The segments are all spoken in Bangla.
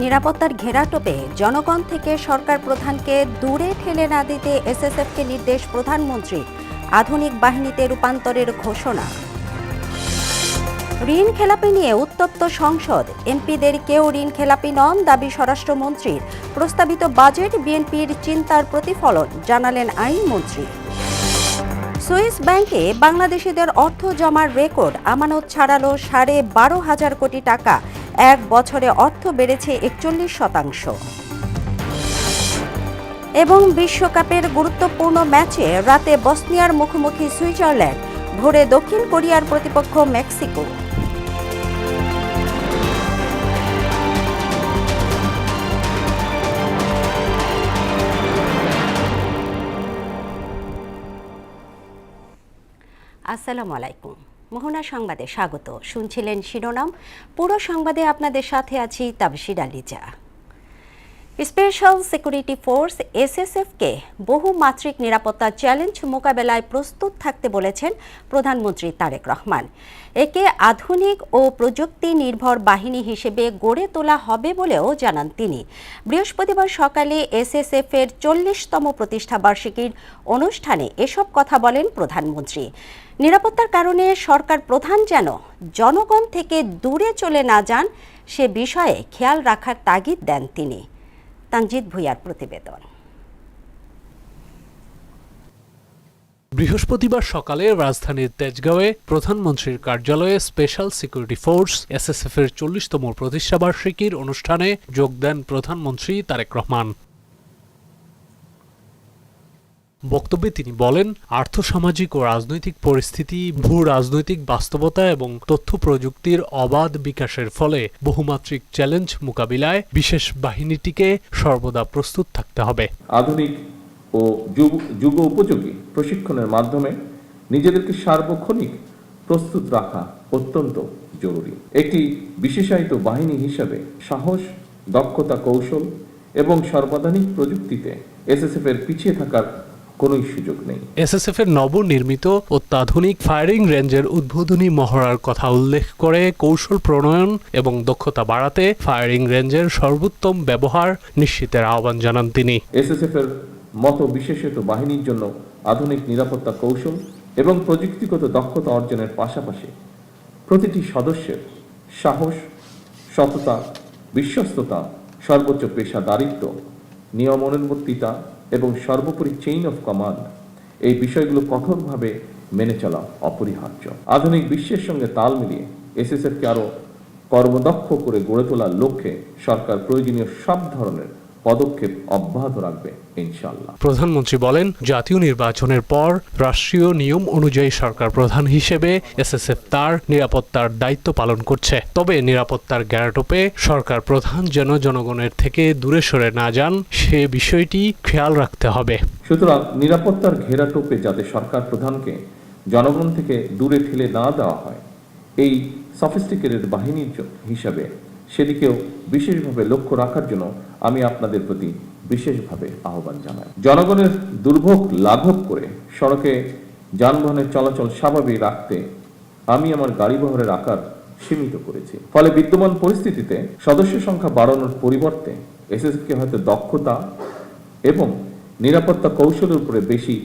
নিরাপত্তার ঘেরাটোপে জনগণ থেকে সরকার প্রধানকে দূরে ঠেলে না দিতে এসএসএফকে নির্দেশ প্রধানমন্ত্রীর, আধুনিক বাহিনীতে রূপান্তরের ঘোষণা। ঋণ খেলাপি নিয়ে উত্তপ্ত সংসদ, এমপিদের কেউ ঋণ খেলাপি নন দাবি স্বরাষ্ট্রমন্ত্রীর। প্রস্তাবিত বাজেট বিএনপির চিন্তার প্রতিফলন জানালেন আইনমন্ত্রী। সুইস ব্যাংকে বাংলাদেশিদের অর্থ জমার রেকর্ড, আমানত ছাড়ালো 12,500 কোটি টাকা। এক বছরে অর্থ বেড়েছে 41%। এবং বিশ্বকাপের গুরুত্বপূর্ণ ম্যাচে রাতে বসনিয়ার মুখোমুখি সুইজারল্যান্ড, ভোরে দক্ষিণ কোরিয়ার প্রতিপক্ষ মেক্সিকো। আসসালামু আলাইকুম। মোহনা সংবাদে স্বাগত। শুনছিলেন শিরোনাম, পুরো সংবাদে আপনাদের সাথে আছি তাবশির আলিজা। স্পেশাল সিকিউরিটি ফোর্স এসএসএফকে বহুমাত্রিক নিরাপত্তা চ্যালেঞ্জ মোকাবেলায় প্রস্তুত থাকতে বলেছেন প্রধানমন্ত্রী তারেক রহমান। একে আধুনিক ও প্রযুক্তি নির্ভর বাহিনী হিসেবে গড়ে তোলা হবে বলেও জানান তিনি। বৃহস্পতিবার সকালে এসএসএফের 40তম প্রতিষ্ঠাবার্ষিকীর অনুষ্ঠানে এসব কথা বলেন প্রধানমন্ত্রী। নিরাপত্তার কারণে সরকার প্রধান যেন জনগণ থেকে দূরে চলে না যান সে বিষয়ে খেয়াল রাখার তাগিদ দেন তিনি। তানজিদ ভুঁইয়ার প্রতিবেদন। বৃহস্পতিবার সকালে রাজধানীর তেজগাঁওয়ে প্রধানমন্ত্রীর কার্যালয়ে স্পেশাল সিকিউরিটি ফোর্স এসএসএফ এর 40তম প্রতিষ্ঠাবার্ষিকীর অনুষ্ঠানে যোগ দেন প্রধানমন্ত্রী তারেক রহমান। বক্তব্যে তিনি বলেন, আর্থসামাজিক ও রাজনৈতিক পরিস্থিতি, ভূ রাজনৈতিক বাস্তবতা এবং তথ্য প্রযুক্তির অবাধ বিকাশের ফলে বহুমাত্রিক চ্যালেঞ্জ মোকাবিলায় বিশেষ বাহিনীটিকে সর্বদা প্রস্তুত থাকতে হবে। আধুনিক ও যুগ উপযোগী প্রশিক্ষণের মাধ্যমে নিজেদেরকে সার্বক্ষণিক প্রস্তুত রাখা অত্যন্ত জরুরি। একটি বিশেষায়িত বাহিনী হিসাবে সাহস, দক্ষতা, কৌশল এবং সর্বাধুনিক প্রযুক্তিতে এসএসএফ এর পিছিয়ে থাকার কোনো সুযোগ নেই। এসএসএফ এর নবনির্মিত অত্যাধুনিক ফায়ারিং রেঞ্জের উদ্বোধনী মহড়ার কথা উল্লেখ করে কৌশল প্রণয়ন এবং দক্ষতা বাড়াতে ফায়ারিং রেঞ্জের সর্বোত্তম ব্যবহার নিশ্চিতের আহ্বান জানান তিনি। এসএসএফ এর মতো বিশেষায়িত বাহিনীর জন্য আধুনিক নিরাপত্তা কৌশল এবং প্রযুক্তিগত দক্ষতা অর্জনের পাশাপাশি প্রতিটি সদস্যের সাহস, সততা, বিশ্বস্ততা, সর্বোচ্চ পেশাদারিত্ব, নিয়মানুবর্তিতা এবং সর্বোপরি চেইন অফ কমান্ড, এই বিষয়গুলো কঠোরভাবে মেনে চলা অপরিহার্য। আধুনিক বিশ্বের সঙ্গে তাল মিলিয়ে এসএসএফকে আরও কর্মদক্ষ করে গড়ে তোলার লক্ষ্যে সরকার প্রয়োজনীয় সব ধরনের পদক্ষেপ অব্যাহত রাখবে ইনশাআল্লাহ। প্রধানমন্ত্রী বলেন, জাতীয় নির্বাচনের পর রাষ্ট্রীয় নিয়ম অনুযায়ী সরকার প্রধান হিসেবে এসএসএফ তার নিরাপত্তার দায়িত্ব পালন করছে। তবে নিরাপত্তার গ্যারাটোপে সরকার প্রধান যেন জনগণের থেকে দূরে সরে না যান সে বিষয়টি খেয়াল রাখতে হবে। সুতরাং নিরাপত্তার ঘেরাটোপে যাতে সরকার প্রধানকে জনগণ থেকে দূরে ঠেলে না দেওয়া হয়, এই সফিস্টিকেটেড বাহিনীর হিসাবে সেদিকেও বিশেষভাবে লক্ষ্য রাখার জন্য আমি আপনাদের প্রতি বিশেষভাবে আহ্বান জানাই। জনগণের দুর্ভোগ লাঘব করে সড়কে যানবাহনের চলাচল স্বাভাবিক রাখতে আমি আমার গাড়িবহরের আকার সীমিত করেছি। ফলে বিদ্যমান পরিস্থিতিতে সদস্য সংখ্যা বাড়ানোর পরিবর্তে এসএসএফকে হয়তো দক্ষতা এবং নিরাপত্তা কৌশলের উপরে বেশি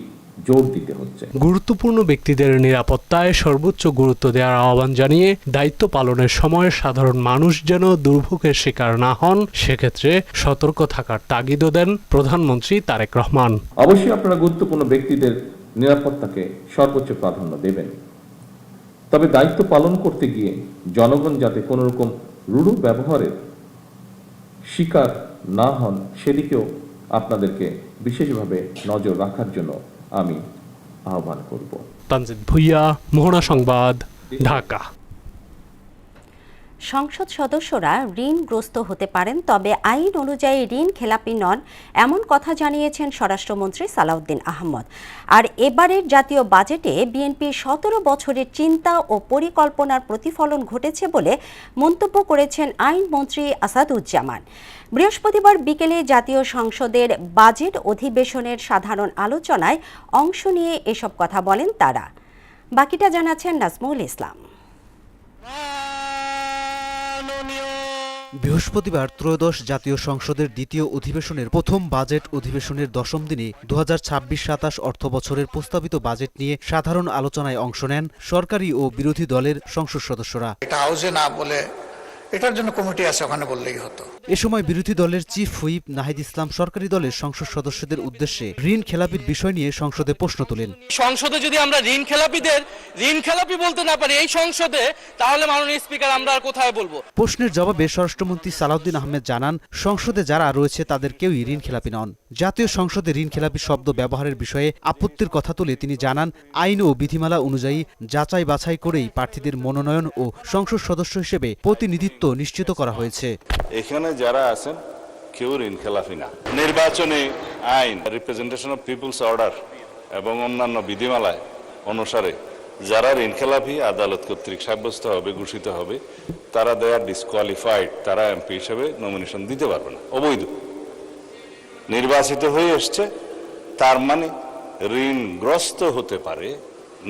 জোর দিতে হচ্ছে। গুরুত্বপূর্ণ ব্যক্তিদের নিরাপত্তায় সর্বোচ্চ গুরুত্ব দেওয়ার আহ্বান জানিয়ে দায়িত্ব পালনের সময় সাধারণ মানুষ যেন দুর্ভোগের শিকার না হন সেক্ষেত্রে সতর্ক থাকার তাগিদও দেন প্রধানমন্ত্রী তারেক রহমান। অবশ্যই আপনারা গুরুত্বপূর্ণ ব্যক্তিদের নিরাপত্তাকে সর্বোচ্চ প্রাধান্য দেবেন, তবে দায়িত্ব পালন করতে গিয়ে জনগণ যাতে কোনো রকম রূঢ় ব্যবহারের শিকার না হন সেদিকেও আপনাদেরকে বিশেষভাবে নজর রাখার জন্য আমি আহ্বান করব। তানজিদ ভুঁইয়া, মোহনা সংবাদ, ঢাকা। সংসদ সদস্যরা ঋণগ্রস্ত হতে পারেন, তবে আইন অনুযায়ী ঋণ খেলাপি নন, এমন কথা জানিয়েছেন স্বরাষ্ট্রমন্ত্রী সালাউদ্দিন আহমদ। আর এবারের জাতীয় বাজেটে বিএনপির 17 বছরের চিন্তা ও পরিকল্পনার প্রতিফলন ঘটেছে বলে মন্তব্য করেছেন আইনমন্ত্রী আসাদুজ্জামান। বৃহস্পতিবার বিকেলে জাতীয় সংসদের বাজেট অধিবেশনের সাধারণ আলোচনায় অংশ নিয়ে এসব কথা বলেন তারা। বাকিটা জানাচ্ছেন নাজমুল ইসলাম। বৃহস্পতিবার ত্রয়োদশ জাতীয় সংসদের দ্বিতীয় অধিবেশনের প্রথম বাজেট অধিবেশনের দশম দিনে 2026-27 অর্থবছরের প্রস্তাবিত বাজেট নিয়ে সাধারণ আলোচনায় অংশ নেন সরকারি ও বিরোধী দলের সংসদ সদস্যরা। এটা হাউসে না বলে এটার জন্য কমিটি আছে, ওখানে বললেই হতো। এ সময় বিরোধী দলের চিফ হুইপ নাহিদ ইসলাম সরকারি দলের সংসদ সদস্যদের উদ্দেশ্যে ঋণ খেলাপির বিষয় নিয়ে সংসদে প্রশ্ন তোলেন। সংসদে যদি আমরা ঋণ খেলাপি বলতে না পারি এই সংসদে, তাহলে মাননীয় স্পিকার আমরা আর কোথায় বলবো? প্রশ্নের জবাবে স্বরাষ্ট্রমন্ত্রী সালাউদ্দিন আহমেদ জানান, সংসদে যারা রয়েছে তাদের কেউই ঋণ খেলাপি নন। জাতীয় সংসদে ঋণ খেলাপি শব্দ ব্যবহারের বিষয়ে আপত্তির কথা তুলে তিনি জানান, আইন ও বিধিমালা অনুযায়ী যাচাই বাছাই করেই প্রার্থীদের মনোনয়ন ও সংসদ সদস্য হিসেবে প্রতিনিধিত্ব নিশ্চিত করা হয়েছে। এখানে যারা আছেন কেউ ঋণ খেলাফি না। নির্বাচনী আইন, রিপ্রেজেন্টেশন অফ পিপলস অর্ডার এবং অন্যান্য বিধিমালায় অনুসারে যারা ঋণ খেলাফি আদালত কর্তৃক সাব্যস্ত হবে, ঘোষিত হবে, তারা দে আর ডিসকোয়ালিফাইড, তারা এমপি হিসেবে নমিনেশন দিতে পারবে না, অবৈধ। নির্বাচিত হয়ে এসছে তার মানে ঋণগ্রস্ত হতে পারে,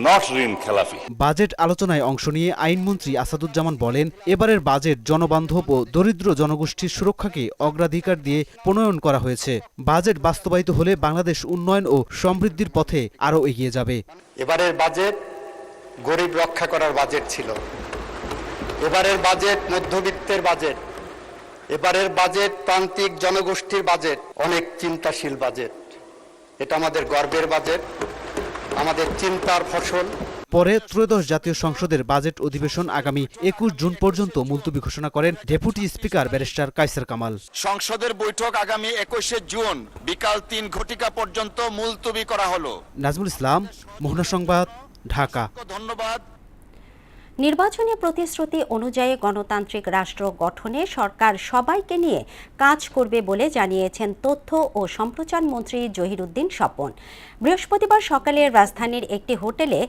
নট ঋণ খেলাফি। বাজেট আলোচনায় অংশ নিয়ে আইনমন্ত্রী আসাদুজ্জামান বলেন, এবারের বাজেট জনবান্ধব ও দরিদ্র জনগোষ্ঠীর সুরক্ষাকে অগ্রাধিকার দিয়ে প্রণয়ন করা হয়েছে। বাজেট বাস্তবায়িত হলে বাংলাদেশ উন্নয়ন ও সমৃদ্ধির পথে আরও এগিয়ে যাবে। এবারের বাজেট গরিব রক্ষা করার বাজেট ছিল, এবারের বাজেট মধ্যবিত্তের বাজেট, এবারের বাজেট প্রান্তিক জনগোষ্ঠীর বাজেট, অনেক চিন্তাশীল বাজেট। এটা আমাদের গর্বের বাজেট, আমাদের চিন্তার ফসল। পরে ত্রয়োদশ জাতীয় সংসদের বাজেট অধিবেশন আগামী 21 জুন পর্যন্ত মুলতবি ঘোষণা করেন deputy speaker barrister Kaiser Kamal. সংসদের বৈঠক আগামী 21 জুন বিকাল 3 ঘটিকা পর্যন্ত মুলতবি করা হলো। নাজমুল ইসলাম, মোহনা সংবাদ, ঢাকা। ধন্যবাদ। নির্বাচনী প্রতিশ্রুতি অনুযায়ী গণতান্ত্রিক রাষ্ট্র গঠনে সরকার সবাইকে নিয়ে কাজ করবে বলে জানিয়েছেন তথ্য ও সম্প্রচার মন্ত্রী জহিরুদ্দিন স্বপন। বৃহস্পতিবার সকালে রাজধানীর একটি হোটেলে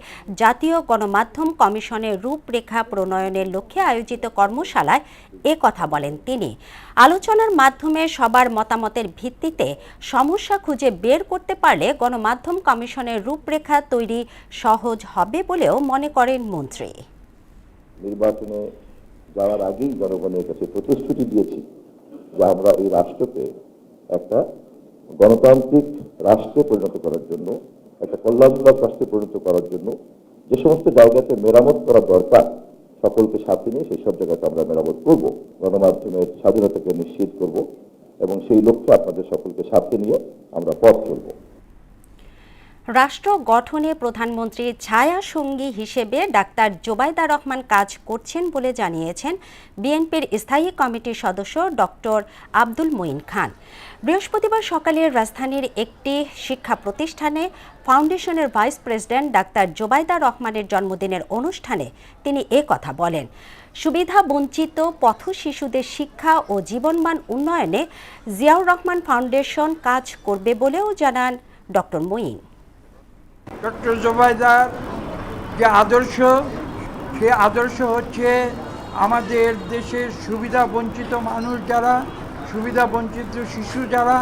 জাতীয় গণমাধ্যম কমিশনের রূপরেখা প্রণয়নের লক্ষ্যে আয়োজিত কর্মশালায় এ কথা বলেন তিনি। আলোচনার মাধ্যমে সবার মতামতের ভিত্তিতে সমস্যা খুঁজে বের করতে পারলে গণমাধ্যম কমিশনের রূপরেখা তৈরি সহজ হবে বলেও মনে করেন মন্ত্রী। নির্বাচনে যাওয়ার আগেই জনগণের কাছে প্রতিশ্রুতি দিয়েছি যে আমরা এই রাষ্ট্রকে একটা গণতান্ত্রিক রাষ্ট্রে পরিণত করার জন্য, একটা কল্যাণমূলক রাষ্ট্রে পরিণত করার জন্য যে সমস্ত জায়গাতে মেরামত করা দরকার সকলকে সাথে নিয়ে সেই সব জায়গাতে আমরা মেরামত করব, গণমাধ্যমের স্বাধীনতাকে নিশ্চিত করব এবং সেই লক্ষ্যে আপনাদের সকলকে সাথে নিয়ে আমরা পথ চলব। রাষ্ট্র গঠনে প্রধানমন্ত্রীর ছায়া সঙ্গী হিসেবে ডাক্তার জোবাইদা রহমান কাজ করছেন বলে জানিয়েছেন বিএনপির স্থায়ী কমিটির সদস্য ডক্টর আব্দুল মঈন খান। বৃহস্পতিবার সকালে রাজধানীর একটি শিক্ষা প্রতিষ্ঠানে ফাউন্ডেশনের ভাইস প্রেসিডেন্ট ডাক্তার জোবাইদা রহমানের জন্মদিনের অনুষ্ঠানে তিনি এ কথা বলেন। সুবিধা বঞ্চিত পথ শিশুদের শিক্ষা ও জীবনমান উন্নয়নে জিয়াউর রহমান ফাউন্ডেশন কাজ করবে বলেও জানান ডক্টর মঈন। ডক্টর জোবাইদার যে আদর্শ, সে আদর্শ হচ্ছে আমাদের দেশের সুবিধা বঞ্চিত মানুষ যারা, সুবিধা বঞ্চিত শিশু যারা,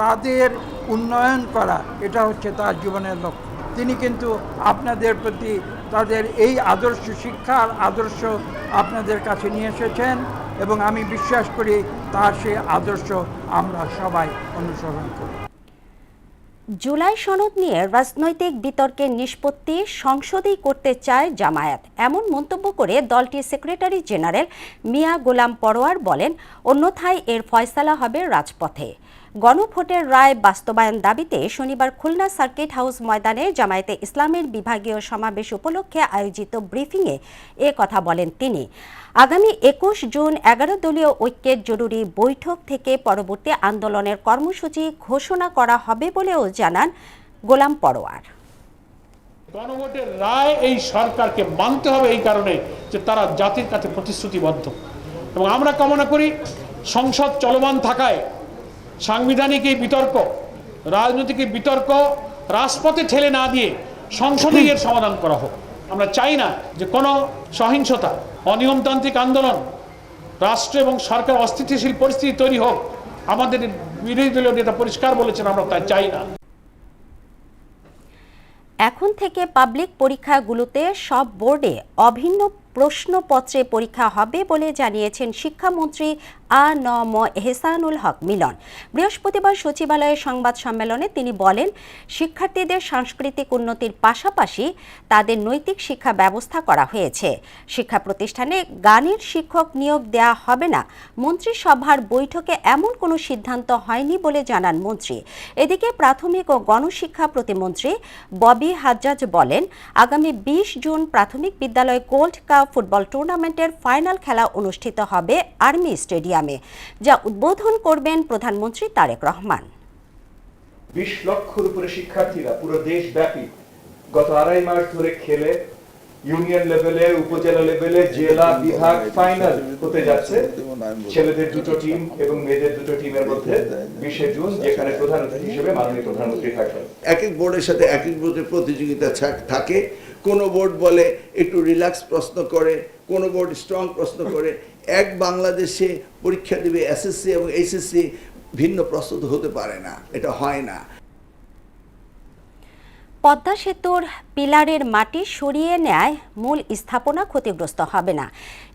তাদের উন্নয়ন করা, এটা হচ্ছে তার জীবনের লক্ষ্য। তিনি কিন্তু আপনাদের প্রতি তাদের এই আদর্শ, শিক্ষার আদর্শ আপনাদের কাছে নিয়ে এসেছেন এবং আমি বিশ্বাস করি তার সেই আদর্শ আমরা সবাই অনুসরণ করি। জুলাই সনদ নিয়ে রাজনৈতিক বিতর্কের নিষ্পত্তি সংসদেই করতে চায় জামায়াত, এমন মন্তব্য করে দলটির সেক্রেটারি জেনারেল মিয়া গোলাম পরোয়ার বলেন, অন্যথায় এর ফয়সালা হবে রাজপথে। গণভোটের রায় বাস্তবায়ন দাবিতে শনিবার খুলনা সার্কিট হাউস ময়দানে জামায়াতে ইসলামের বিভাগীয় সমাবেশ উপলক্ষে আয়োজিত ব্রিফিংয়ে এ কথা বলেন তিনি। আগামী 21 জুন 11 দলীয় ঐক্যের জরুরি বৈঠক থেকে পরবর্তী আন্দোলনের কর্মসূচি ঘোষণা করা হবে বলেও জানান গোলাম পরোয়ার। গণভোটের রায় এই সরকারকে মানতে হবে এই কারণে যে তারা জাতির কাছে প্রতিশ্রুতিবদ্ধ, এবং আমরা কামনা করি সংসদ চলমান থাকায় সাংবিধানিক এই বিতর্ক, রাজনৈতিক এই বিতর্ক রাজপথে ঠেলে না দিয়ে সংসদেই এর সমাধান করা হোক। আমরা চাই না যে কোনো সহিংসতা, অনিয়মতান্ত্রিক আন্দোলন, রাষ্ট্র এবং সরকার অস্থিতিশীল পরিস্থিতি তৈরি হোক। আমাদের বিরোধী দলীয় নেতা পরিষ্কার বলেছেন আমরা তা চাই না। এখন থেকে পাবলিক পরীক্ষাগুলোতে সব বোর্ডে অভিন্ন প্রশ্নপত্রে পরীক্ষা হবে বলে জানিয়েছেন শিক্ষামন্ত্রী আ.ন.ম এহসানুল হক মিলন। বৃহস্পতিবার সচিবালয়ের সংবাদ সম্মেলনে তিনি বলেন, শিক্ষার্থীদের সাংস্কৃতিক উন্নতির পাশাপাশি তাদের নৈতিক শিক্ষা ব্যবস্থা করা হয়েছে। শিক্ষা প্রতিষ্ঠানে গানের শিক্ষক নিয়োগ দেওয়া হবে না। মন্ত্রিসভার বৈঠকে এমন কোনো সিদ্ধান্ত হয়নি বলে জানান মন্ত্রী। এদিকে প্রাথমিক ও গণশিক্ষা প্রতিমন্ত্রী ববি হাজ্জাজ বলেন, আগামী 20 জুন প্রাথমিক বিদ্যালয় গোল্ড কাপ ফুটবল টুর্নামেন্টের ফাইনাল খেলা অনুষ্ঠিত হবে আর্মি স্টেডিয়ামে, যা উদ্বোধন করবেন প্রধানমন্ত্রী তারেক রহমান। 20 লক্ষের উপরে শিক্ষার্থীরা পুরো দেশব্যাপী গত 2.5 মাস ধরে খেলে ইউনিয়ন লেভেলে, উপজেলা লেভেলে, জেলা, বিভাগ ফাইনাল হতে যাচ্ছে। ছেলেদের 2টো টিম এবং মেয়েদের 2টো টিমের মধ্যে 20 জুন, যেখানে প্রধান অতিথি হিসেবে মাননীয় প্রধানমন্ত্রী থাকবেন। এক এক বোর্ডের সাথে এক এক বোর্ডের প্রতিযোগিতা থাকে। কোনো বোর্ড বলে একটু রিল্যাক্স প্রশ্ন করে, কোনো বোর্ড স্ট্রং প্রশ্ন করে। এক বাংলাদেশে পরীক্ষা দেবে এসএসসি এবং এইচএসসি ভিন্ন প্রস্তুত হতে পারে না, এটা হয় না। পদ্মা সেতুর পিলারের মাটি সরিয়ে নেয় মূল স্থাপনা ক্ষতিগ্রস্ত হবে না।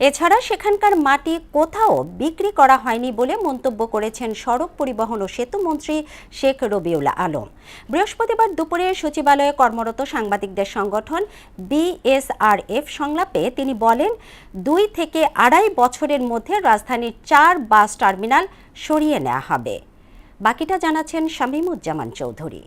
এছাড়া সেখানকার মাটি কোথাও বিক্রি করা হয়নি বলে মন্তব্য করেছেন সড়ক পরিবহন ও সেতু মন্ত্রী শেখ রবিউল আলম। বৃহস্পতিবার দুপুরে সচিবালয়ে কর্মরত সাংবাদিকদের সংগঠন বিএসআরএফ সংলাপে তিনি বলেন, 2 থেকে 2.5 বছরের মধ্যে রাজধানীর 4 বাস টার্মিনাল সরিয়ে নেওয়া হবে। বাকিটা জানাচ্ছেন শামীমুজ্জামান চৌধুরী।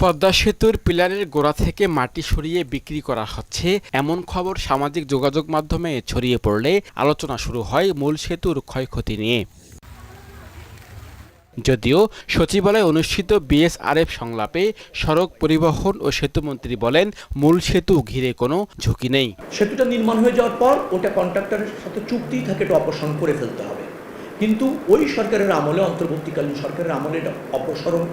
পদ্মা সেতুর পিলারের গোড়া থেকে মাটি সরিয়ে বিক্রি করা হচ্ছে এমন খবর সামাজিক যোগাযোগ মাধ্যমে ছড়িয়ে পড়লে আলোচনা শুরু হয় মূল সেতুর ক্ষয়ক্ষতি নিয়ে। যদিও সচিবালয়ে অনুষ্ঠিত বিএসআরএফ সংলাপে সড়ক পরিবহন ও সেতুমন্ত্রী বলেন, মূল সেতু ঘিরে কোনো ঝুঁকি নেই। সেতুটা নির্মাণ হয়ে যাওয়ার পর ওটা কন্ট্রাক্টরের সাথে চুক্তি থাকে, এটা অপসারণ করে ফেলতে হবে। কিন্তু ওই সরকারের আমলে, অন্তর্বর্তীকালীন সরকারের আমলে এটা অপসারণ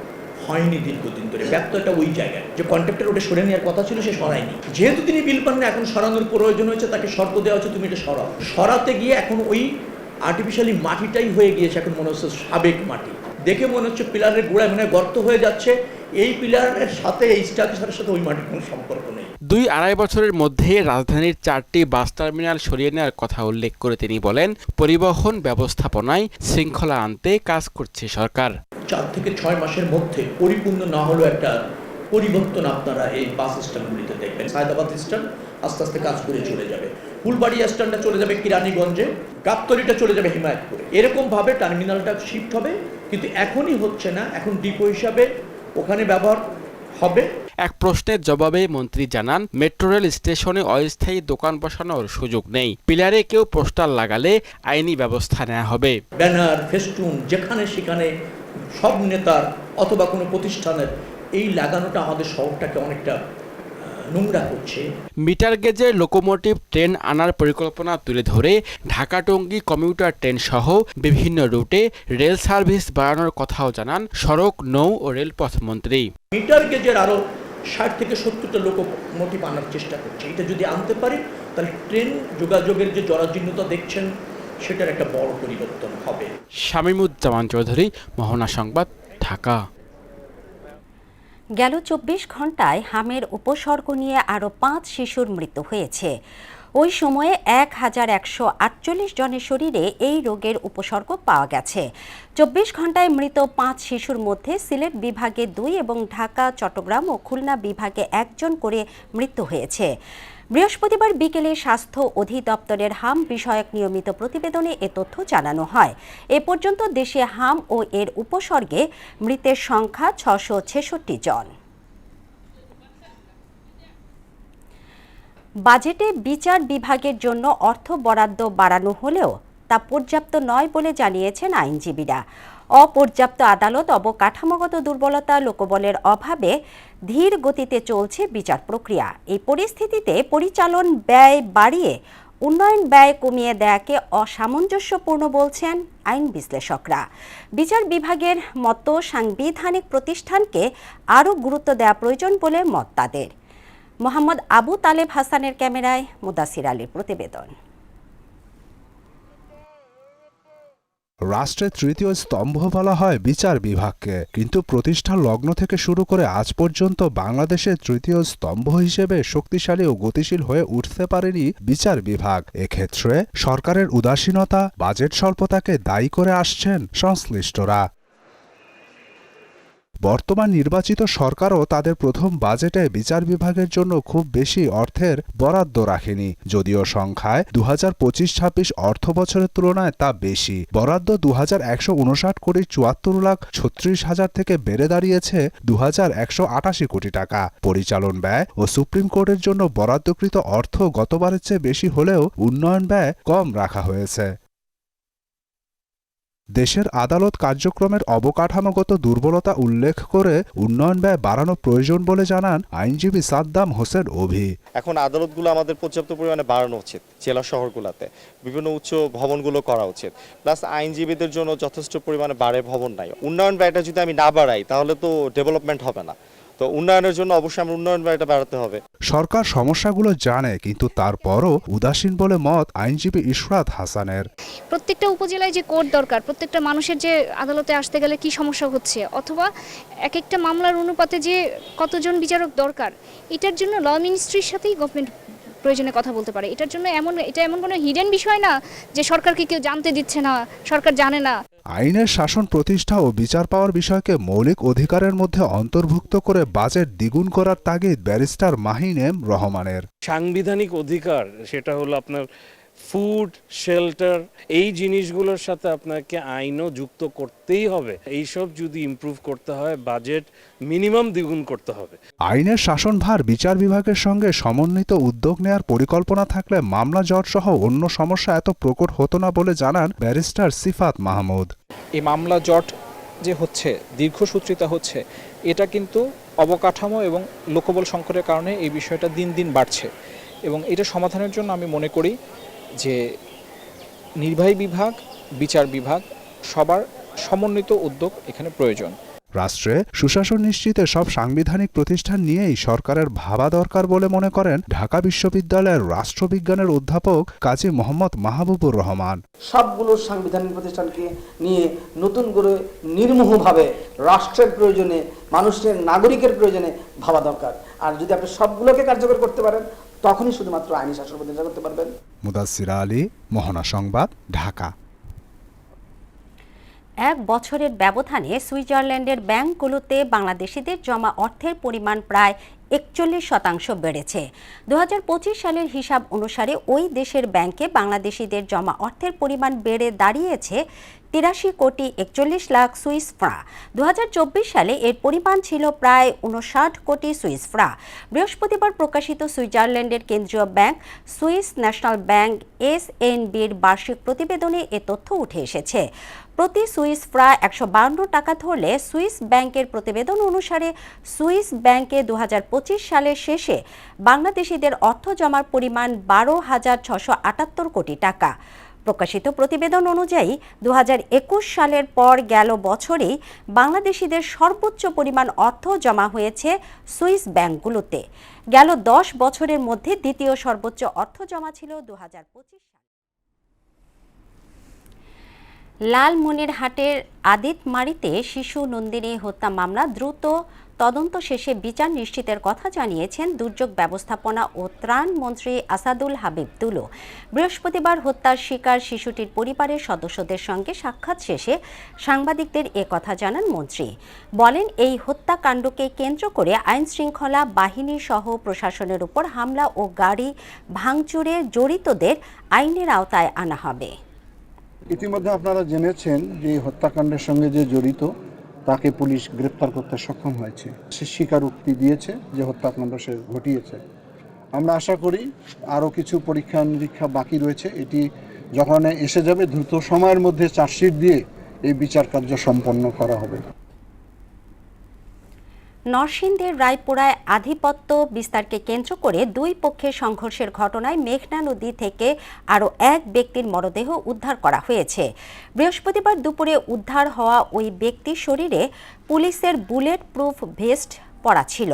হয়নি দীর্ঘদিন ধরে। ব্যর্থতা ওই জায়গায় যে কন্ট্রাক্টর ওটা সরে নেওয়ার কথা ছিল, সে সরায়নি। যেহেতু তিনি বিল পান না, এখন সরানোর প্রয়োজন হয়েছে, তাকে শর্ত দেওয়া হচ্ছে তুমি এটা সরাও। সরাতে গিয়ে এখন ওই আর্টিফিশিয়ালি মাটিটাই হয়ে গিয়েছে, এখন মনে হচ্ছে সাবেক মাটি। দেখে মনে হচ্ছে পিলারের গোড়ায় মনে গর্ত হয়ে যাচ্ছে। এই পিলারের সাথে, এই স্ট্রাকচারের সাথে ওই মাটির কোনো সম্পর্ক নেই। 2-2.5 বছরের মধ্যে রাজধানীর 4টি বাস টার্মিনাল সরিয়ে নেওয়ার কথা উল্লেখ করে তিনি বলেন, পরিবহন ব্যবস্থাপনায় শৃঙ্খলা আনতে কাজ করছে সরকার। 4 থেকে 6 মাসের মধ্যে পরিপূর্ণ না হলেও একটা পরিবর্তন আপনারা এই বাস স্ট্যান্ডগুলিতে দেখবেন। সায়দাবাদ স্ট্যান্ড আস্তে আস্তে কাজ করে চলে যাবে, ফুলবাড়িয়া স্ট্যান্ডটা চলে যাবে কিরানীগঞ্জে, গাবতলীটা চলে যাবে হিমায়তপুরে। এরকমভাবে টার্মিনালটা শিফট হবে, কিন্তু এখনই হচ্ছে না। এখন ডিপো হিসাবে ওখানে ব্যবহার হবে। এক প্রশ্নের জবাবে মন্ত্রী জানান, মেট্রো রেল স্টেশনে অস্থায়ী দোকান বসানোর সুযোগ নেই। পিলারে কেউ পোস্টার লাগালে আইনি ব্যবস্থা নেওয়া হবে। ব্যানার, ফেস্টুন যেখানে সেখানে সব নেতার অথবা কোনো প্রতিষ্ঠানের এই লাগানোটা আমাদের শহরটাকে অনেকটা নোংরা করছে। মিটার গেজের লোকোমোটিভ ট্রেন আনার পরিকল্পনা তুলে ধরে ঢাকা টঙ্গী কমিউটার ট্রেন সহ বিভিন্ন রুটে রেল সার্ভিস বাড়ানোর কথাও জানান সড়ক, নৌ ও রেলপথ মন্ত্রী। মিটার গেজের আরো 60 থেকে 70টা লোকোমোটিভ আনার চেষ্টা করছে। এটা যদি আনতে পারি, তাহলে ট্রেন যোগাযোগের যে জরাজীর্ণতা দেখছেন, সেটার একটা বড় পরিবর্তন হবে। শামীমুজ্জামান চৌধুরী, মোহনা সংবাদ, ঢাকা। গেল 24 ঘন্টায় হামের উপসর্গ নিয়ে আরও 5 শিশুর মৃত্যু হয়েছে। ওই সময়ে 1148 জনের শরীরে এই রোগের উপসর্গ পাওয়া গেছে। 24 ঘন্টায় মৃত 5 শিশুর মধ্যে সিলেট বিভাগে 2 এবং ঢাকা, চট্টগ্রাম ও খুলনা বিভাগে 1 জন করে মৃত্যু হয়েছে। বৃহস্পতিবার বিকেলে স্বাস্থ্য অধিদপ্তরের হাম বিষয়ক নিয়মিত প্রতিবেদনে এ তথ্য জানানো হয়। এ পর্যন্ত দেশে হাম ও এর উপসর্গে মৃতের সংখ্যা 666 জন। বাজেটে বিচার বিভাগের জন্য অর্থ বরাদ্দ বাড়ানো হলেও তা পর্যাপ্ত নয় বলে জানিয়েছেন আইনজীবীরা। অপর্যাপ্ত আদালত, অবকাঠামোগত দুর্বলতা, লোকবলের অভাবে ধীর গতিতে চলছে বিচার প্রক্রিয়া। এই পরিস্থিতিতে পরিচালন ব্যয় বাড়িয়ে উন্নয়ন ব্যয় কমিয়ে দেয়াকে অসামঞ্জস্যপূর্ণ বলছেন আইন বিশ্লেষকরা। বিচার বিভাগের মতো সাংবিধানিক প্রতিষ্ঠানকে আরও গুরুত্ব দেওয়া প্রয়োজন বলে মত তাদের। মোহাম্মদ আবু তালেব হাসানের ক্যামেরায় মুদাসির আলীর প্রতিবেদন। রাষ্ট্রের তৃতীয় স্তম্ভ বলা হয় বিচার বিভাগকে, কিন্তু প্রতিষ্ঠা লগ্ন থেকে শুরু করে আজ পর্যন্ত বাংলাদেশের তৃতীয় স্তম্ভ হিসেবে শক্তিশালী ও গতিশীল হয়ে উঠতে পারেনি বিচার বিভাগ। এক্ষেত্রে সরকারের উদাসীনতা, বাজেট স্বল্পতাকে দায়ী করে আসছেন সংশ্লিষ্টরা। বর্তমান নির্বাচিত সরকারও তাদের প্রথম বাজেটে বিচার বিভাগের জন্য খুব বেশি অর্থের বরাদ্দ রাখেনি, যদিও সংখ্যায় 2025-26 অর্থ বছরের তুলনায় তা বেশি। বরাদ্দ 2159 কোটি 74,36,000 থেকে বেড়ে দাঁড়িয়েছে 2188 কোটি টাকা। পরিচালন ব্যয় ও সুপ্রিম কোর্টের জন্য বরাদ্দকৃত অর্থ গতবারের চেয়ে বেশি হলেও উন্নয়ন ব্যয় কম রাখা হয়েছে। দেশের আদালত কার্যক্রমের অবকাঠামোগত দুর্বলতা উল্লেখ করে উন্নয়ন ব্যয় বাড়ানো প্রয়োজন বলে জানান আইনজীবী সাদ্দাম হোসেন অভি। এখন আদালতগুলো আমাদের পর্যাপ্ত পরিমাণে বাড়ানো উচিত, জেলা শহরগুলোতে বিভিন্ন উচ্চ ভবনগুলো করা উচিত, প্লাস আইনজীবীদের জন্য যথেষ্ট পরিমাণে বাড়ে ভবন নাই। উন্নয়ন ব্যয়টা যদি আমি না বাড়াই তাহলে তো ডেভেলপমেন্ট হবে না, তো উন্নয়নের জন্য অবশ্যই আমরা উন্নয়ন ব্যয়টা বাড়াতে হবে। সরকার সমস্যাগুলো জানে, কিন্তু তারপরও উদাসীন বলে মত আইনজীবী ইশরাত হাসানের। প্রত্যেকটা উপজেলায় যে কোর্ট দরকার, প্রত্যেকটা মানুষের যে আদালতে আসতে গেলে কি সমস্যা হচ্ছে, অথবা এক একটা মামলার অনুপাতে যে কতজন বিচারক দরকার, এটার জন্য ল মিনিস্ট্রির সাথেই গভর্নমেন্ট প্রয়োজনে কথা বলতে পারে। এটার জন্য এটা এমন কোনো হিডেন বিষয় না যে সরকারকে কেউ জানতে দিচ্ছে না, সরকার জানে না। আইনের শাসন প্রতিষ্ঠা ও বিচার পাওয়ার বিষয়কে মৌলিক অধিকারের মধ্যে অন্তর্ভুক্ত করে বাজেট দ্বিগুণ করার তাগিদ ব্যারিস্টার মাহিন এম রহমানের। সাংবিধানিক অধিকার সেটা হলো আপনার ফুড, শেল্টার, এই জিনিসগুলোর সাথে আপনাকে আইনও যুক্ত করতেই হবে। এইসব যদি ইমপ্রুভ করতে হয় বাজেট মিনিমাম দ্বিগুণ করতে হবে। আইনের শাসনভার বিচার বিভাগের সঙ্গে সমন্বিত উদ্যোগ নেয়ার পরিকল্পনা থাকলে মামলা জট সহ অন্য সমস্যা এত প্রকট হতো না বলে জানান ব্যারিস্টার সিফাত মাহমুদ। এই মামলা জট যে হচ্ছে, দীর্ঘসূত্রিতা হচ্ছে, এটা কিন্তু অবকাঠামো এবং লোকবল সংকটের কারণে এই বিষয়টা দিন দিন বাড়ছে, এবং এটা সমাধানের জন্য আমি মনে করি যে নির্বাহী বিভাগ, বিচার বিভাগ সবার সমন্বিত উদ্যোগ এখানে প্রয়োজন। রাষ্ট্রে সুশাসন নিশ্চিতে সব সাংবিধানিক প্রতিষ্ঠান নিয়েই সরকারের ভাবা দরকার বলে মনে করেন ঢাকা বিশ্ববিদ্যালয়ের রাষ্ট্রবিজ্ঞানের অধ্যাপক কাজী মোহাম্মদ মাহবুবুর রহমান। সবগুলো সাংবিধানিক প্রতিষ্ঠানকে নিয়ে নতুন করে নির্মোহভাবে রাষ্ট্রের প্রয়োজনে, মানুষের নাগরিকের প্রয়োজনে ভাবা দরকার। আর যদি আপনি সবগুলোকে কার্যকর করতে পারেন তখনই শুধুমাত্র আইনি শাসন প্রতিষ্ঠা করতে পারবেন। মুদাসসির আলী, মোহনা সংবাদ, ঢাকা। এক বছরের ব্যবধানে সুইজারল্যান্ডের ব্যাংকগুলোতে বাংলাদেশিদের জমা অর্থের পরিমাণ প্রায় 41% বেড়েছে। 2025 সালের হিসাব অনুসারে ওই দেশের ব্যাংকে বাংলাদেশিদের জমা অর্থের পরিমাণ বেড়ে দাঁড়িয়েছে 83 কোটি 41 লাখ সুইস ফ্রাঁ। 2024 সালে এর পরিমাণ ছিল প্রায় 59 কোটি সুইস ফ্রাঁ। বৃহস্পতিবার প্রকাশিত সুইজারল্যান্ডের কেন্দ্রীয় ব্যাংক সুইস ন্যাশনাল ব্যাংক SNB'র বার্ষিক প্রতিবেদনে এ তথ্য উঠে এসেছে। প্রতি সুইস ফ্রাঁ 152 টাকা ধরলে সুইস ব্যাংকের প্রতিবেদন অনুসারে সুইস ব্যাংকে 2025 সালের শেষে বাংলাদেশিদের অর্থ জমার পরিমাণ 12,678 কোটি টাকা। প্রকাশিত প্রতিবেদন অনুযায়ী 2021 সালের পর গেল বছরেই বাংলাদেশিদের সর্বোচ্চ পরিমাণ অর্থ জমা হয়েছে সুইস ব্যাংকগুলোতে। গেল 10 বছরের মধ্যে দ্বিতীয় সর্বোচ্চ অর্থ জমা ছিল 2025 সালে। লালমনিরহাটের আদিতমারিতে শিশু নন্দিনী হত্যা মামলা দ্রুত তদন্ত শেষে বিচার নিশ্চিতের কথা জানিয়েছেন দুর্যোগ ব্যবস্থাপনা ও ত্রাণ মন্ত্রী আসাদুল হাবিব তুলো। বৃহস্পতিবার হত্যার শিকার শিশুটির পরিবারের সদস্যদের সঙ্গে সাক্ষাৎ শেষে সাংবাদিকদের কথা জানান মন্ত্রী। বলেন, এই হত্যাকাণ্ডকে কেন্দ্র করে আইন শৃঙ্খলা বাহিনী সহ প্রশাসনের উপর হামলা ও গাড়ি ভাঙচুরে জড়িতদের আইনের আওতায় আনা হবে। ইতিমধ্যে আপনারা জেনেছেন যে হত্যাকাণ্ডের সঙ্গে যে জড়িত তাকে পুলিশ গ্রেপ্তার করতে সক্ষম হয়েছে। সে স্বীকারোক্তি দিয়েছে যে হত্যাকাণ্ড সে ঘটিয়েছে। আমরা আশা করি আরও কিছু পরীক্ষা নিরীক্ষা বাকি রয়েছে, এটি যখন এসে যাবে দ্রুত সময়ের মধ্যে চার্জশিট দিয়ে এই বিচার কার্য সম্পন্ন করা হবে। নরসিংদীর রায়পুরায় আধিপত্য বিস্তারকে কেন্দ্র করে দুই পক্ষের সংঘর্ষের ঘটনায় মেঘনা নদী থেকে আরও এক ব্যক্তির মরদেহ উদ্ধার করা হয়েছে। বৃহস্পতিবার দুপুরে উদ্ধার হওয়া ওই ব্যক্তির শরীরে পুলিশের বুলেট প্রুফ ভেস্ট পড়া ছিল।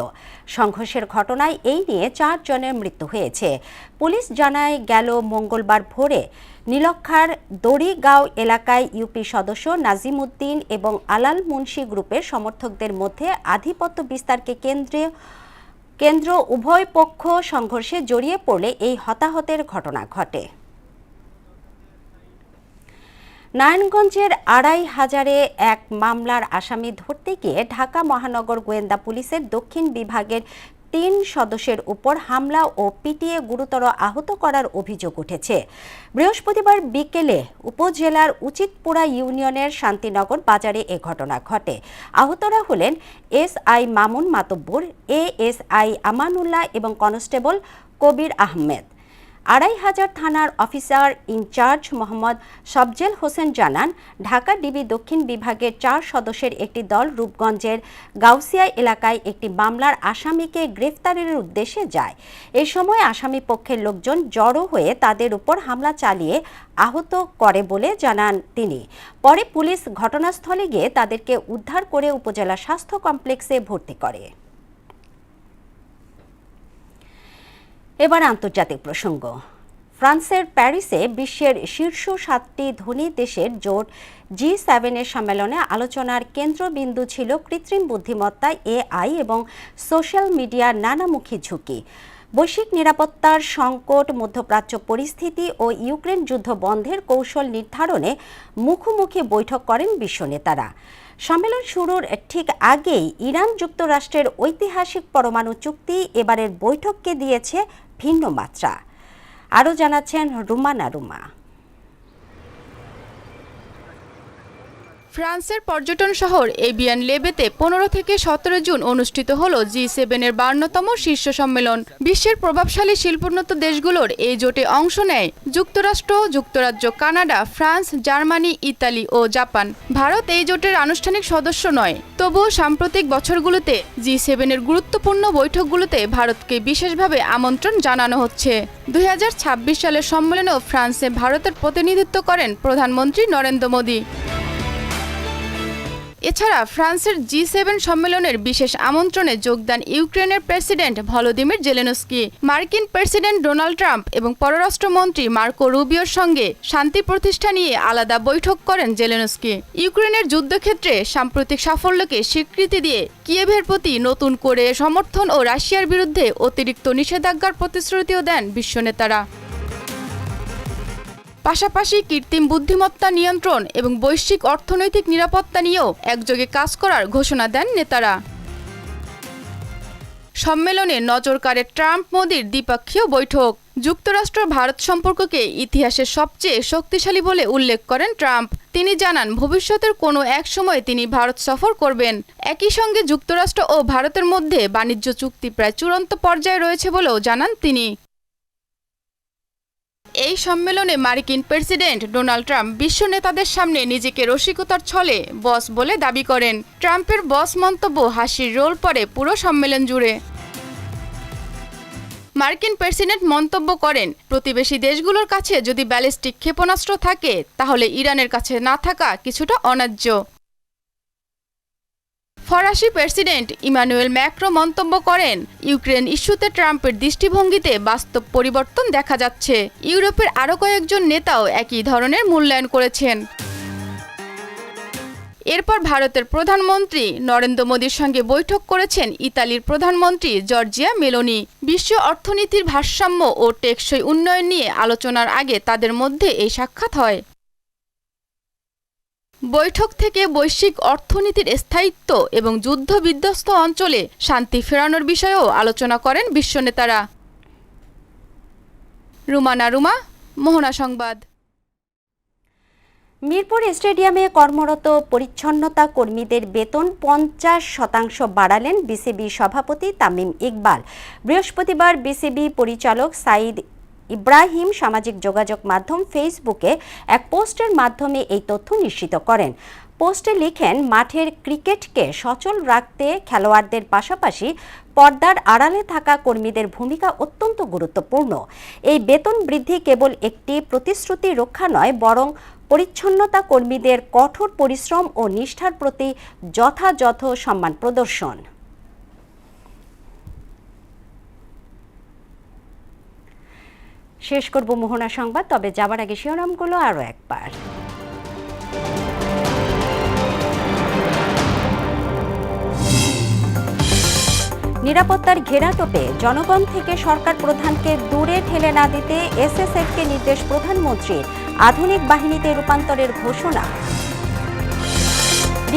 সংঘর্ষের ঘটনায় এই নিয়ে 4 জনের মৃত্যু হয়েছে। পুলিশ জানায় গেল মঙ্গলবার ভোরে নীলক্ষার দড়িগাঁও এলাকায় ইউপি সদস্য নাজিম উদ্দিন এবং আলাল মুন্সি গ্রুপের সমর্থকদের মধ্যে আধিপত্য বিস্তারকে কেন্দ্র উভয় পক্ষ সংঘর্ষে জড়িয়ে পড়লে এই হতাহতের ঘটনা ঘটে। নারায়ণগঞ্জের ২৫০০-এ এক মামলার আসামি ধরতে গিয়ে ঢাকা মহানগর গোয়েন্দা পুলিশের দক্ষিণ বিভাগের ৩ সদস্যের উপর হামলা ও পিটিয়ে গুরুতর আহত করার অভিযোগ উঠেছে। বৃহস্পতিবার বিকেলে উপজেলার উচিতপুরা ইউনিয়নের শান্তিনগর বাজারে এ ঘটনা ঘটে। আহতরা হলেন এসআই মামুন মাতব্বর, এএসআই আমানুল্লাহ এবং কনস্টেবল কবির আহমেদ। ২৫০০ থানার অফিসার ইনচার্জ মোহাম্মদ সবজেল হোসেন জানান, ঢাকা ডিবি দক্ষিণ বিভাগের 4 সদস্যের একটি দল রূপগঞ্জের গাউসিয়া এলাকায় একটি মামলার আসামিকে গ্রেফতারের উদ্দেশ্যে যায়। এই সময় আসামি পক্ষের লোকজন জড়ো হয়ে তাদের উপর হামলা চালিয়ে আহত করে বলে জানান তিনি। পরে পুলিশ ঘটনাস্থলে গিয়ে তাদেরকে উদ্ধার করে উপজেলা স্বাস্থ্য কমপ্লেক্সে ভর্তি করে। এবার আন্তর্জাতিক প্রসঙ্গ। ফ্রান্সের প্যারিসে বিশ্বের শীর্ষ 7টি ধনী দেশের জোট G7 সম্মেলনে আলোচনার কেন্দ্রবিন্দু ছিল কৃত্রিম বুদ্ধিমত্তা, AI এবং সোশ্যাল মিডিয়ার নানামুখী ঝুঁকি। বৈশ্বিক নিরাপত্তার সংকট, মধ্যপ্রাচ্য পরিস্থিতি ও ইউক্রেন যুদ্ধ বন্ধের কৌশল নির্ধারণে মুখোমুখি বৈঠক করেন বিশ্ব নেতারা। সম্মেলন শুরুর ঠিক আগেই ইরান যুক্তরাষ্ট্রের ঐতিহাসিক পরমাণু চুক্তি এবারের বৈঠককে দিয়েছে ভিন্ন মাত্রা। আরও জানাচ্ছেন রুমানা রুমা। ফ্রান্সের পর্যটন শহর এবিয়ান লেবেতে 15 থেকে 17 জুন অনুষ্ঠিত হল G7-এর 52তম শীর্ষ সম্মেলন। বিশ্বের প্রভাবশালী শিল্পোন্নত দেশগুলোর এই জোটে অংশ নেয় যুক্তরাষ্ট্র, যুক্তরাজ্য, কানাডা, ফ্রান্স, জার্মানি, ইতালি ও জাপান। ভারত এই জোটের আনুষ্ঠানিক সদস্য নয়, তবুও সাম্প্রতিক বছরগুলোতে G7-এর গুরুত্বপূর্ণ বৈঠকগুলোতে ভারতকে বিশেষভাবে আমন্ত্রণ জানানো হচ্ছে। 2026 সালের সম্মেলনেও ফ্রান্সে ভারতের প্রতিনিধিত্ব করেন প্রধানমন্ত্রী নরেন্দ্র মোদী। এছাড়া ফ্রান্সের G7 সম্মেলনের বিশেষ আমন্ত্রণে যোগ দেন ইউক্রেনের প্রেসিডেন্ট ভলোদিমির জেলেনস্কি, মার্কিন প্রেসিডেন্ট ডোনাল্ড ট্রাম্প এবং পররাষ্ট্রমন্ত্রী মার্কো রুবিওর সঙ্গে শান্তি প্রতিষ্ঠা নিয়ে আলাদা বৈঠক করেন জেলেনস্কি। ইউক্রেনের যুদ্ধক্ষেত্রে সাম্প্রতিক সাফল্যকে স্বীকৃতি দিয়ে কিয়েভের প্রতি নতুন করে সমর্থন ও রাশিয়ার বিরুদ্ধে অতিরিক্ত নিষেধাজ্ঞার প্রতিশ্রুতিও দেন বিশ্ব নেতারা। পাশাপাশি কৃত্রিম বুদ্ধিমত্তা নিয়ন্ত্রণ এবং বৈশ্বিক অর্থনৈতিক নিরাপত্তা নিয়েও একযোগে কাজ করার ঘোষণা দেন নেতারা। সম্মেলনে নজর কাড়ে ট্রাম্প মোদির দ্বিপক্ষীয় বৈঠক। যুক্তরাষ্ট্র ভারত সম্পর্ককে ইতিহাসের সবচেয়ে শক্তিশালী বলে উল্লেখ করেন ট্রাম্প। তিনি জানান, ভবিষ্যতের কোনো এক সময় তিনি ভারত সফর করবেন। একই সঙ্গে যুক্তরাষ্ট্র ও ভারতের মধ্যে বাণিজ্য চুক্তি প্রায় চূড়ান্ত পর্যায়ে রয়েছে বলেও জানান তিনি। এই সম্মেলনে মার্কিন প্রেসিডেন্ট ডোনাল্ড ট্রাম্প বিশ্ব নেতাদের সামনে নিজেকে রসিকতার ছলে বস বলে দাবি করেন। ট্রাম্পের বস মন্তব্য হাসির রোল পড়ে পুরো সম্মেলন জুড়ে। মার্কিন প্রেসিডেন্ট মন্তব্য করেন, প্রতিবেশী দেশগুলোর কাছে যদি ব্যালিস্টিক ক্ষেপণাস্ত্র থাকে তাহলে ইরানের কাছে না থাকা কিছুটা অন্যায্য। ফরাসি প্রেসিডেন্ট ইমানুয়েল ম্যাক্রো মন্তব্য করেন, ইউক্রেন ইস্যুতে ট্রাম্পের দৃষ্টিভঙ্গিতে বাস্তব পরিবর্তন দেখা যাচ্ছে। ইউরোপের আরও কয়েকজন নেতাও একই ধরনের মূল্যায়ন করেছেন। এরপর ভারতের প্রধানমন্ত্রী নরেন্দ্র মোদীর সঙ্গে বৈঠক করেছেন ইতালির প্রধানমন্ত্রী জর্জিয়া মেলোনি। বিশ্ব অর্থনীতির ভারসাম্য ও টেকসই উন্নয়ন নিয়ে আলোচনার আগে তাদের মধ্যে এই সাক্ষাৎ হয়। বৈঠক থেকে বৈশ্বিক অর্থনীতির স্থায়িত্ব এবং যুদ্ধ বিধ্বস্ত অঞ্চলে শান্তি ফেরানোর বিষয়েও আলোচনা করেন বিশ্ব নেতারা। রুমানা রুমা, মোহনা সংবাদ। মিরপুর স্টেডিয়ামে কর্মরত পরিচ্ছন্নতা কর্মীদের বেতন 50% বাড়ালেন বিসিবি সভাপতি তামিম ইকবাল। বৃহস্পতিবার বিসিবি পরিচালক সাইদ ইব্রাহিম সামাজিক যোগাযোগ মাধ্যম ফেসবুকে এক পোস্টের মাধ্যমে এই তথ্য নিশ্চিত করেন। পোস্টে লিখেন, মাঠের ক্রিকেটকে সচল রাখতে খেলোয়াড়দের পাশাপাশি পর্দার আড়ালে থাকা কর্মীদের ভূমিকা অত্যন্ত গুরুত্বপূর্ণ। এই বেতন বৃদ্ধি কেবল একটি প্রতিশ্রুতি রক্ষা নয়, বরং পরিচ্ছন্নতা কর্মীদের কঠোর পরিশ্রম ও নিষ্ঠার প্রতি যথাযথ সম্মান প্রদর্শন। শেষ করব মোহনা সংবাদ, তবে যাবার আগে শিরোনামগুলো আরও একবার। নিরাপত্তার ঘেরাটোপে জনগণ থেকে সরকার প্রধানকে দূরে ঠেলে না দিতে এসএসএফকে নির্দেশ প্রধানমন্ত্রীর, আধুনিক বাহিনীতে রূপান্তরের ঘোষণা।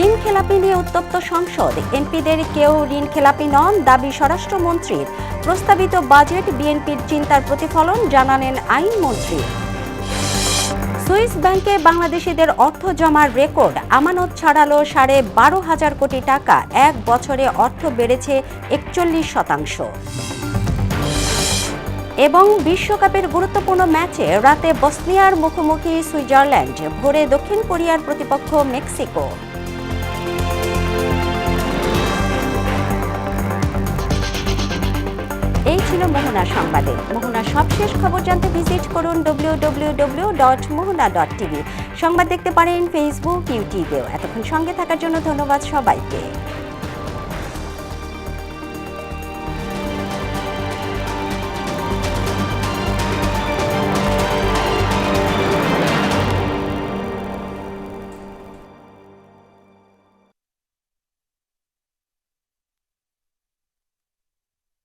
ঋণ খেলাপি নিয়ে উত্তপ্ত সংসদ, এমপিদের কেউ ঋণ খেলাপি নন দাবি স্বরাষ্ট্রমন্ত্রীর। প্রস্তাবিত বাজেট বিএনপির চিন্তার প্রতিফলন জানালেন আইনমন্ত্রী। সুইস ব্যাংকে বাংলাদেশিদের অর্থ জমার রেকর্ড, আমানত ছাড়ালো 12,500 কোটি টাকা, এক বছরে অর্থ বেড়েছে 41%। এবং বিশ্বকাপের গুরুত্বপূর্ণ ম্যাচে রাতে বসনিয়ার মুখোমুখি সুইজারল্যান্ড, ভোরে দক্ষিণ কোরিয়ার প্রতিপক্ষ মেক্সিকো। এই ছিল মোহনা সংবাদে। মোহনার সবশেষ খবর জানতে ভিজিট করুন www.mohona.tv। সংবাদ দেখতে পারেন ফেসবুক, ইউটিউবেও। এতক্ষণ সঙ্গে থাকার জন্য ধন্যবাদ সবাইকে।